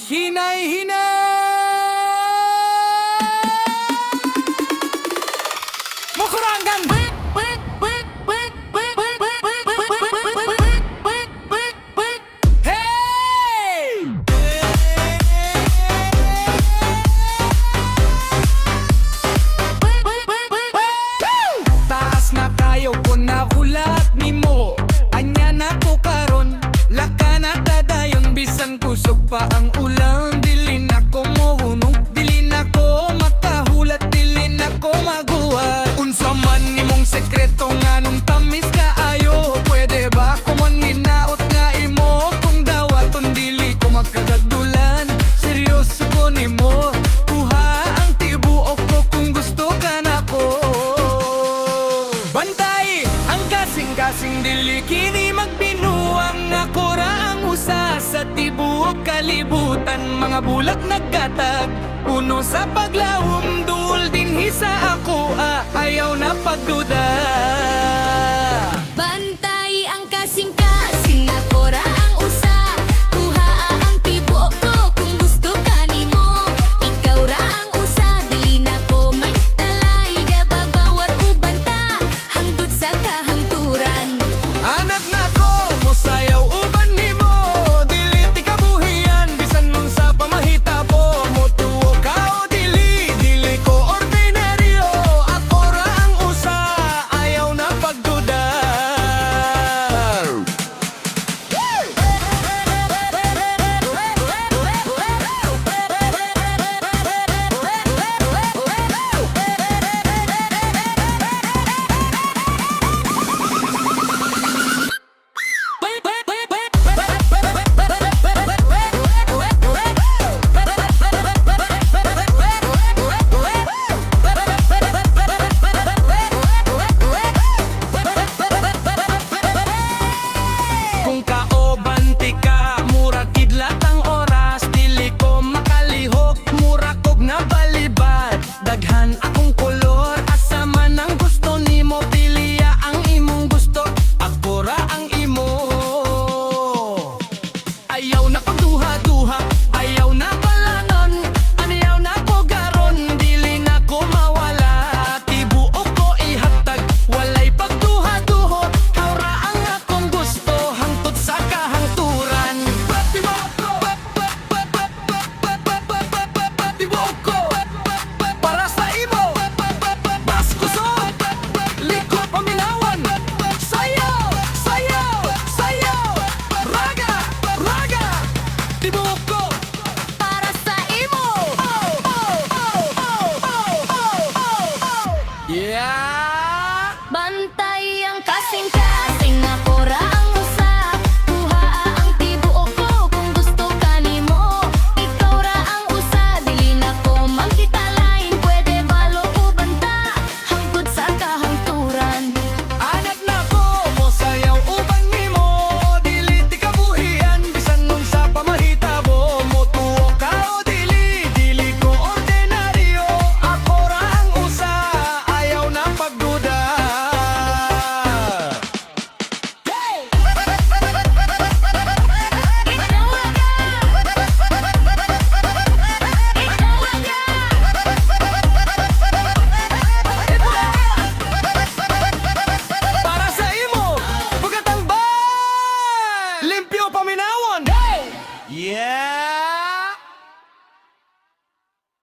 Hinay-hinay Mukuranggan Hey! Taas na kayo kung nakulat ni mo Anya na ko karon Laka na tadayon bisan kusog pa ang ulang Dili na ko mohunong Dili na ko makahulat Dili na ko maguhat Unsa man nimong sekreto nga nung tamis kaayo Pwede ba ko manginaot nga imo Kung dawaton dili ko magkagagdulan Seryoso ko nimo Kuha ang tibuok ko kung gusto ka na ko Bantay ang kasing-kasing dili kini magbinuang Ako ra ang usa sa tibuok kalibutan Mga bulag nagkatag Puno sa paglawom Duol din hisa ako Ayaw na pagduda